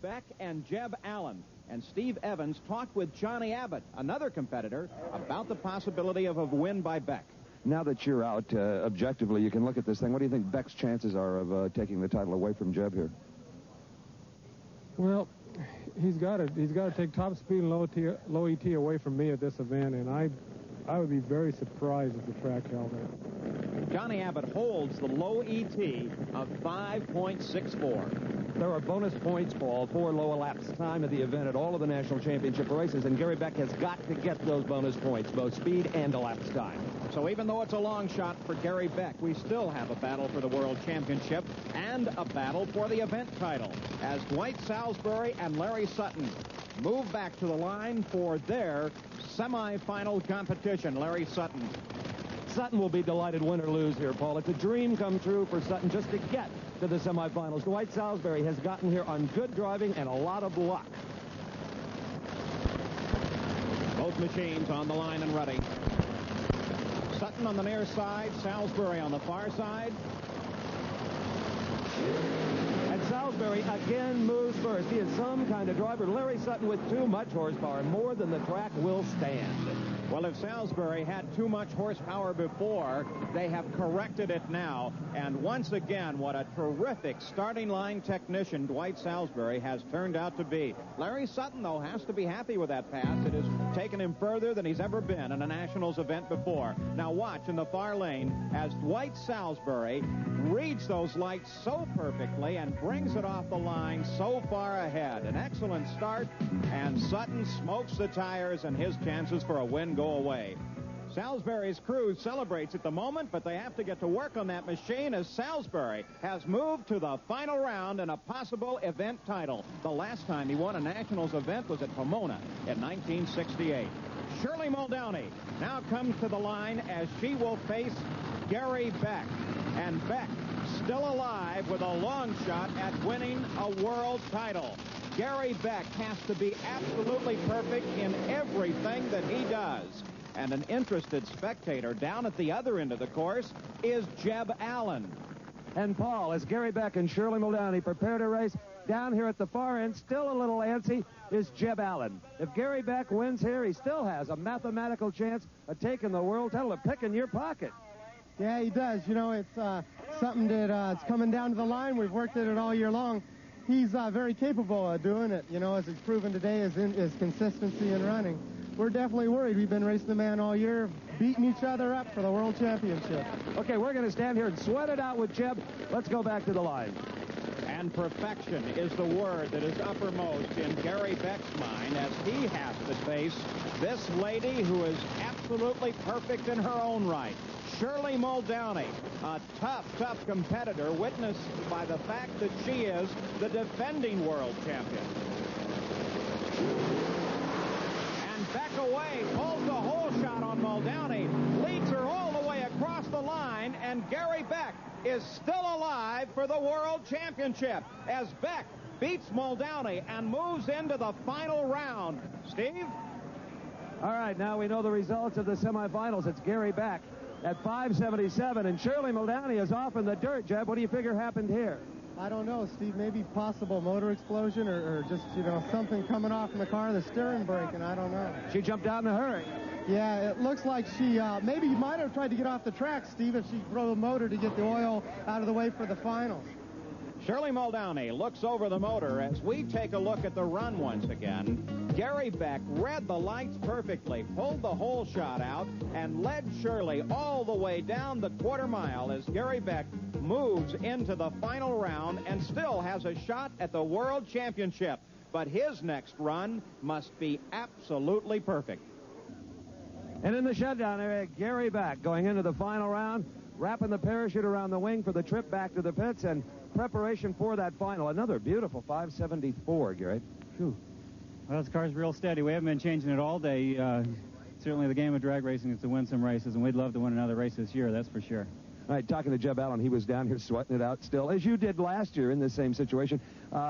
Beck and Jeb Allen. And Steve Evans talked with Johnny Abbott, another competitor, about the possibility of a win by Beck. Now that you're out, objectively, you can look at this thing. What do you think Beck's chances are of taking the title away from Jeb here? Well, he's got to take top speed and low ET away from me at this event, and I would be very surprised if the track held it. Johnny Abbott holds the low ET of 5.64. There are bonus points, Paul, for low elapsed time at the event at all of the national championship races, and Gary Beck has got to get those bonus points, both speed and elapsed time. So even though it's a long shot for Gary Beck, we still have a battle for the World Championship and a battle for the event title as Dwight Salisbury and Larry Sutton move back to the line for their semifinal competition. Larry Sutton. Sutton will be delighted, win or lose here, Paul. It's a dream come true for Sutton just to get to the semifinals. Dwight Salisbury has gotten here on good driving and a lot of luck. Both machines on the line and ready. Sutton on the near side, Salisbury on the far side. And Salisbury again moves first. He is some kind of driver. Larry Sutton with too much horsepower, more than the track will stand. Well, if Salisbury had too much horsepower before, they have corrected it now. And once again, what a terrific starting line technician Dwight Salisbury has turned out to be. Larry Sutton, though, has to be happy with that pass. It has taken him further than he's ever been in a Nationals event before. Now watch in the far lane as Dwight Salisbury reads those lights so perfectly and brings it off the line so far ahead. An excellent start, and Sutton smokes the tires, and his chances for a win go away. Salisbury's crew celebrates at the moment, but they have to get to work on that machine as Salisbury has moved to the final round in a possible event title. The last time he won a Nationals event was at Pomona in 1968. Shirley Muldowney now comes to the line as she will face Gary Beck. And Beck still alive with a long shot at winning a world title. Gary Beck has to be absolutely perfect in everything that he does. And an interested spectator down at the other end of the course is Jeb Allen. And Paul, as Gary Beck and Shirley Muldowney prepare to race, down here at the far end, still a little antsy, is Jeb Allen. If Gary Beck wins here, he still has a mathematical chance of taking the world title, of picking your pocket. Yeah, he does. You know, it's something that it's coming down to the line. We've worked at it all year long. He's very capable of doing it, you know, as he's proven today, is consistency in running. We're definitely worried. We've been racing the man all year, beating each other up for the World Championship. Okay, we're going to stand here and sweat it out with Jeb. Let's go back to the line. And perfection is the word that is uppermost in Gary Beck's mind as he has to face this lady who is absolutely perfect in her own right. Shirley Muldowney, a tough competitor, witnessed by the fact that she is the defending world champion. And Beck away, pulls the whole shot on Muldowney, leads her all the way across the line, and Gary Beck is still alive for the world championship as Beck beats Muldowney and moves into the final round. Steve? All right, now we know the results of the semifinals. It's Gary Beck at 577, and Shirley Muldowney is off in the dirt. Jeb, what do you figure happened here? I don't know, Steve. Maybe possible motor explosion or just, you know, something coming off in the car, the steering brake, and I don't know. She jumped out in a hurry. Yeah, it looks like she maybe might have tried to get off the track, Steve, if she drove the motor to get the oil out of the way for the finals. Shirley Muldowney looks over the motor as we take a look at the run once again. Gary Beck read the lights perfectly, pulled the whole shot out, and led Shirley all the way down the quarter mile as Gary Beck moves into the final round and still has a shot at the World Championship. But his next run must be absolutely perfect. And in the shutdown area, Gary Beck going into the final round, wrapping the parachute around the wing for the trip back to the pits and preparation for that final. Another beautiful 574, Gary. Whew. Well, this car's real steady. We haven't been changing it all day. Certainly the game of drag racing is to win some races, and we'd love to win another race this year, that's for sure. All right, talking to Jeb Allen, he was down here sweating it out still, as you did last year in the same situation.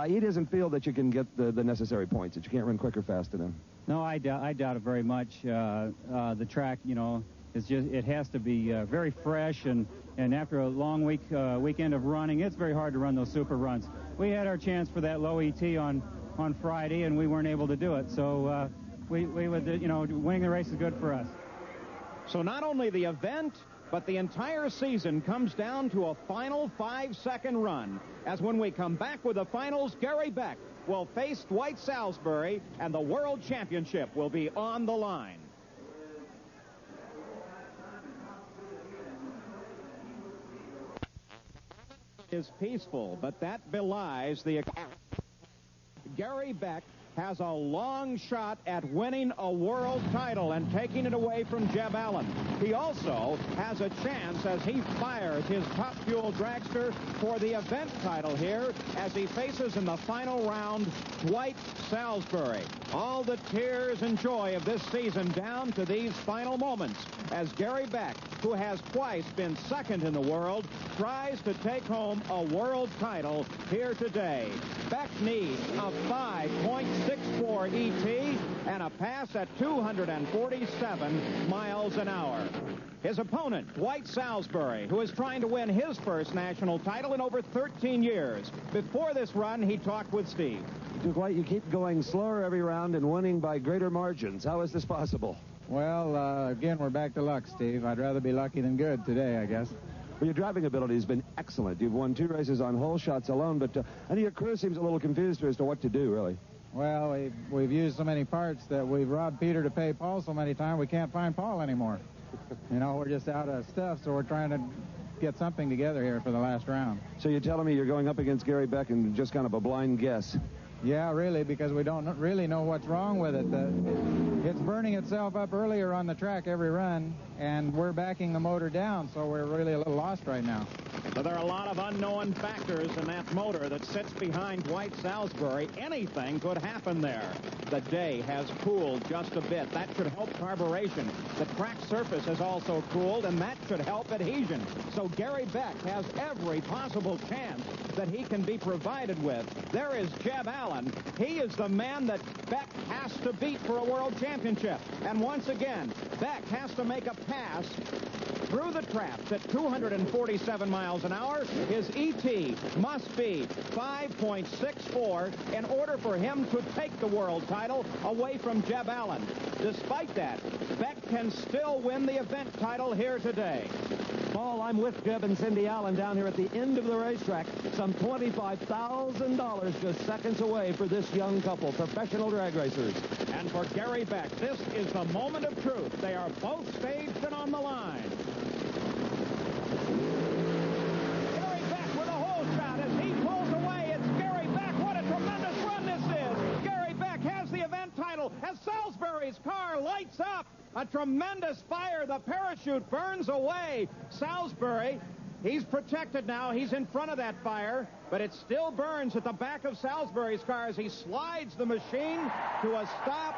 He doesn't feel that you can get the necessary points, that you can't run quicker fast enough. No, I doubt it very much. The track, you know, it has to be very fresh, and after a long weekend of running, it's very hard to run those super runs. we had our chance for that low ET on Friday, and we weren't able to do it. So we would, winning the race is good for us. So not only the event, but the entire season comes down to a final 5-second run. As when we come back with the finals, Gary Beck will face Dwight Salisbury, and the World Championship will be on the line. Is peaceful, but that belies the... Gary Beck has a long shot at winning a world title and taking it away from Jeb Allen. He also has a chance as he fires his Top Fuel dragster for the event title here as he faces in the final round Dwight Salisbury. All the tears and joy of this season down to these final moments as Gary Beck, who has twice been second in the world, tries to take home a world title here today. Beck needs a 5.64 ET and a pass at 247 miles an hour. His opponent, Dwight Salisbury, who is trying to win his first national title in over 13 years. Before this run, he talked with Steve. Dwight, you keep going slower every round and winning by greater margins. How is this possible? Well, again, we're back to luck, Steve. I'd rather be lucky than good today, I guess. Well, your driving ability has been excellent. You've won 2 races on hole shots alone, but I know your crew seems a little confused as to what to do, really. Well, we've used so many parts that we've robbed Peter to pay Paul so many times we can't find Paul anymore. We're just out of stuff, so we're trying to get something together here for the last round. So you're telling me you're going up against Gary Beck and just kind of a blind guess? Yeah, really, because we don't really know what's wrong with it. It's burning itself up earlier on the track every run, and we're backing the motor down, so we're really a little lost right now. So there are a lot of unknown factors in that motor that sits behind Dwight Salisbury. Anything could happen there. The day has cooled just a bit. That should help carburation. The track surface has also cooled, and that should help adhesion. So Gary Beck has every possible chance that he can be provided with. There is Jeb Allen. He is the man that Beck has to beat for a world championship. And once again, Beck has to make a pass through the traps at 247 miles an hour. His ET must be 5.64 in order for him to take the world title away from Jeb Allen. Despite that, Beck can still win the event title here today. Paul, I'm with Jeb and Cindy Allen down here at the end of the racetrack. Some $25,000 just seconds away for this young couple, professional drag racers. And for Gary Beck, this is the moment of truth. They are both staged and on the line. Gary Beck with a hole shot as he pulls away. It's Gary Beck. What a tremendous run this is. Gary Beck has the event title as Salisbury's car lights up. A tremendous fire. The parachute burns away. Salisbury, he's protected now. He's in front of that fire, but it still burns at the back of Salisbury's car as he slides the machine to a stop.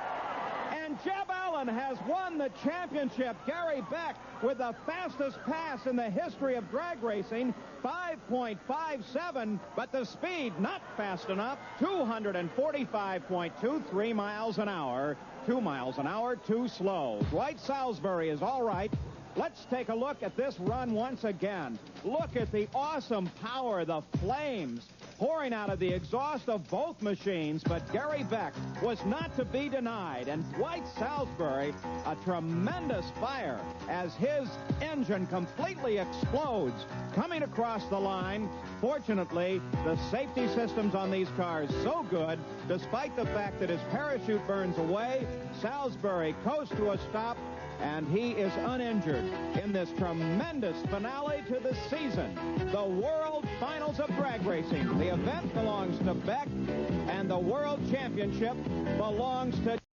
And Jeb Allen has won the championship. Gary Beck with the fastest pass in the history of drag racing, 5.57, but the speed not fast enough, 245.23 miles an hour. 2 miles an hour too slow. Dwight Salisbury is all right. Let's take a look at this run once again. Look at the awesome power, the flames pouring out of the exhaust of both machines, but Gary Beck was not to be denied, and Dwight Salisbury, a tremendous fire as his engine completely explodes coming across the line. Fortunately, the safety systems on these cars so good, despite the fact that his parachute burns away, Salisbury coasts to a stop, and he is uninjured in this tremendous finale to the season. The World Finals of Drag Racing. The event belongs to Beck, and the World Championship belongs to